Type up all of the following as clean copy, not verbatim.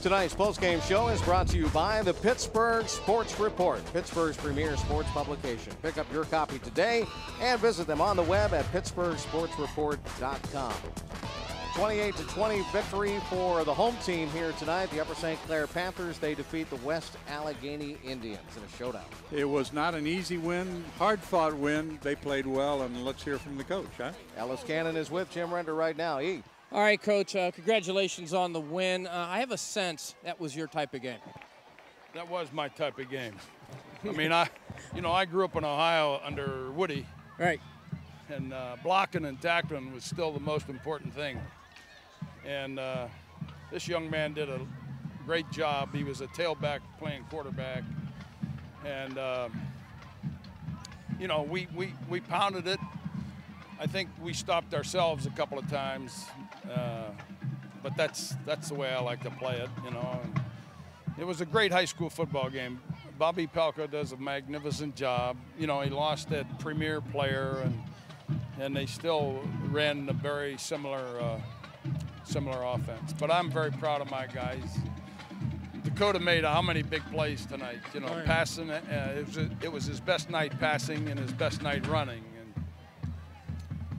Tonight's postgame show is brought to you by the Pittsburgh Sports Report, Pittsburgh's premier sports publication. Pick up your copy today and visit them on the web at pittsburghsportsreport.com. 28-20 victory for the home team here tonight. The Upper St. Clair Panthers, they defeat the West Allegheny Indians in a showdown. It was not an easy win, hard-fought win. They played well, and let's hear from the coach, huh? Ellis Cannon is with Jim Render right now. All right, Coach, congratulations on the win. I have a sense that was your type of game. That was my type of game. I mean, I grew up in Ohio under Woody. Right. And blocking and tackling was still the most important thing. And this young man did a great job. He was a tailback playing quarterback. And, we pounded it. I think we stopped ourselves a couple of times. But that's the way I like to play it, And it was a great high school football game. Bobby Pelka does a magnificent job. He lost that premier player, and they still ran a very similar offense. But I'm very proud of my guys. Dakota made how many big plays tonight? Passing. It was his best night passing and his best night running.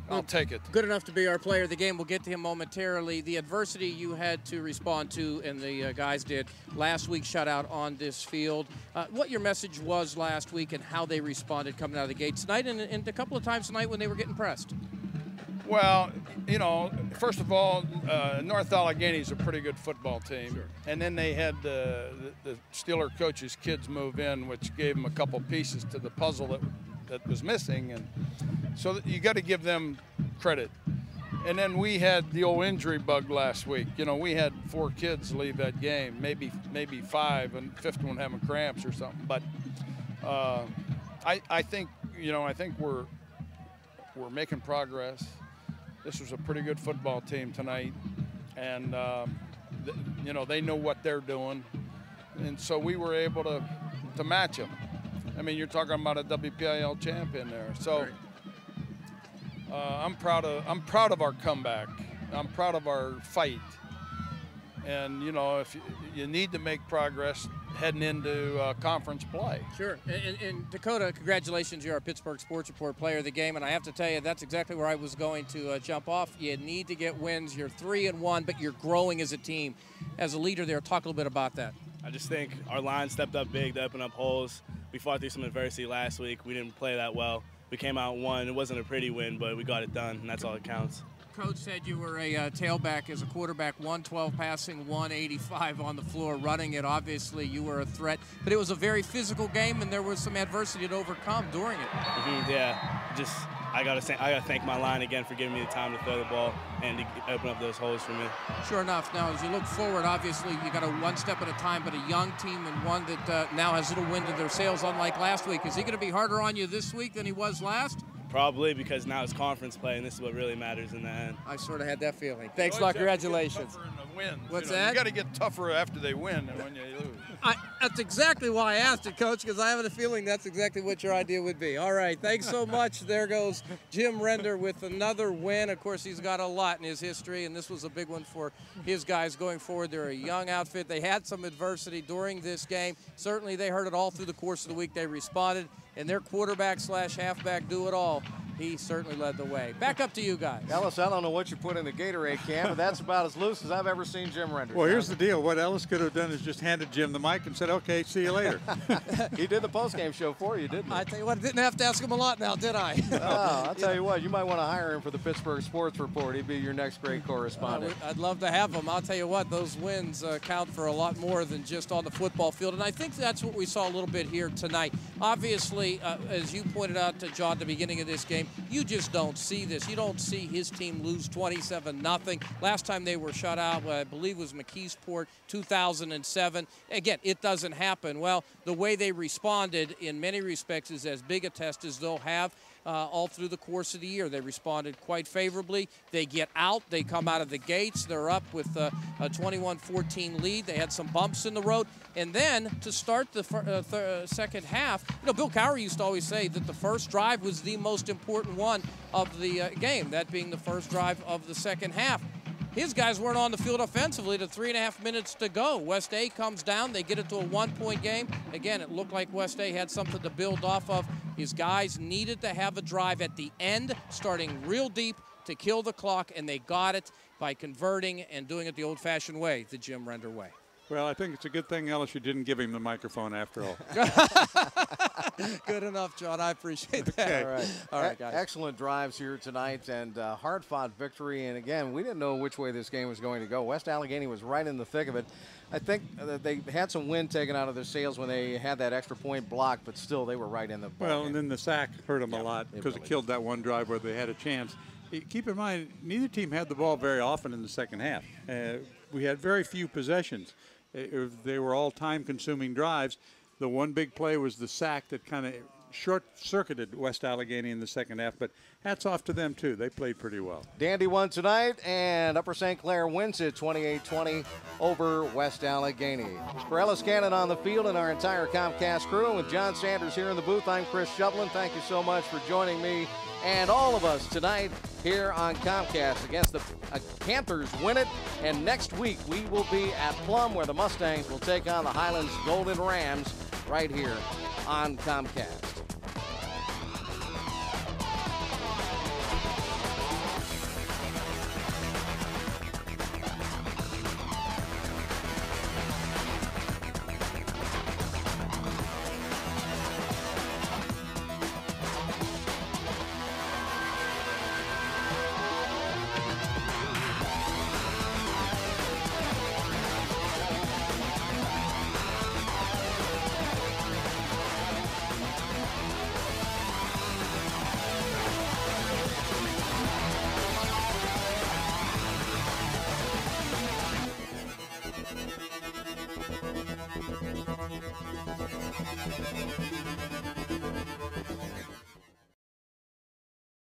I'll take it. Good enough to be our player of the game. We'll get to him momentarily. The adversity you had to respond to, and the guys did last week, shutout on this field. What your message was last week and how they responded coming out of the gate tonight, and a couple of times tonight when they were getting pressed. Well, first of all, North Allegheny is a pretty good football team. Sure. And then they had the Steeler coach's kids move in, which gave them a couple pieces to the puzzle that was missing. And so you got to give them credit. And then we had the old injury bug last week. We had 4 kids leave that game, maybe 5, and fifth one having cramps or something. But I think we're making progress. This was a pretty good football team tonight, and they know what they're doing, and so we were able to match them. I mean, you're talking about a WPIL champion there, so I'm proud of our comeback. I'm proud of our fight, and if you need to make progress heading into conference play. Sure. And Dakota, congratulations. You're our Pittsburgh Sports Report player of the game, and I have to tell you, that's exactly where I was going to jump off. You need to get wins. You're 3-1, but you're growing as a team. As a leader there, talk a little bit about that. I just think our line stepped up big to open up holes. We fought through some adversity last week. We didn't play that well. We came out and won. It wasn't a pretty win, but we got it done, and that's all that counts. Coach said you were a tailback as a quarterback, 112 passing, 185 on the floor, running it. Obviously, you were a threat, but it was a very physical game, and there was some adversity to overcome during it. Yeah, I gotta thank my line again for giving me the time to throw the ball and to open up those holes for me. Sure enough. Now, as you look forward, obviously you got a one step at a time, but a young team and one that now has little wind in their sails, unlike last week. Is he going to be harder on you this week than he was last? Probably, because now it's conference play, and this is what really matters in the end. I sort of had that feeling. Thanks a lot. Congratulations. What's that? You got to get tougher after they win than when you lose. That's exactly why I asked it, Coach, because I have a feeling that's exactly what your idea would be. All right, thanks so much. There goes Jim Render with another win. Of course, he's got a lot in his history, and this was a big one for his guys going forward. They're a young outfit. They had some adversity during this game. Certainly, they heard it all through the course of the week. They responded, and their quarterback/halfback do it all. He certainly led the way. Back up to you guys. Ellis, I don't know what you put in the Gatorade can, but that's about as loose as I've ever seen Jim Render. Well, here's the deal. What Ellis could have done is just handed Jim the mic and said, okay, see you later. He did the postgame show for you, didn't he? I tell you what, I didn't have to ask him a lot now, did I? Oh, I'll tell you what, you might want to hire him for the Pittsburgh Sports Report. He'd be your next great correspondent. I'd love to have him. I'll tell you what, those wins count for a lot more than just on the football field, and I think that's what we saw a little bit here tonight. Obviously, as you pointed out to John at the beginning of this game, you just don't see this. You don't see his team lose 27-0. Last time they were shut out, I believe, was McKeesport, 2007. Again, it doesn't happen. Well, the way they responded in many respects is as big a test as they'll have all through the course of the year. They responded quite favorably. They get out. They come out of the gates. They're up with a 21-14 lead. They had some bumps in the road. And then to start the second half, Bill Cowher used to always say that the first drive was the most important one of the game, that being the first drive of the second half. his guys weren't on the field offensively to 3.5 minutes to go. West A comes down. They get it to a 1-point game. Again, it looked like West A had something to build off of. His guys needed to have a drive at the end, starting real deep to kill the clock, and they got it by converting and doing it the old-fashioned way, the Jim Render way. Well, I think it's a good thing LSU didn't give him the microphone after all. Good enough, John. I appreciate that. Okay. All right, guys. Excellent drives here tonight and hard-fought victory. And, again, we didn't know which way this game was going to go. West Allegheny was right in the thick of it. I think that they had some wind taken out of their sails when they had that extra point blocked, but still they were right in the ball Well, game. and then the sack hurt them a lot because really it killed that one drive where they had a chance. Keep in mind, neither team had the ball very often in the second half. We had very few possessions. They were all time-consuming drives. The one big play was the sack that kind of short-circuited West Allegheny in the second half, but hats off to them, too. They played pretty well. Dandy won tonight, and Upper St. Clair wins it 28-20 over West Allegheny. For Ellis Cannon on the field and our entire Comcast crew, with John Sanders here in the booth, I'm Chris Shovlin. Thank you so much for joining me and all of us tonight here on Comcast against the Panthers. Win it, and next week we will be at Plum, where the Mustangs will take on the Highlands Golden Rams right here on Comcast.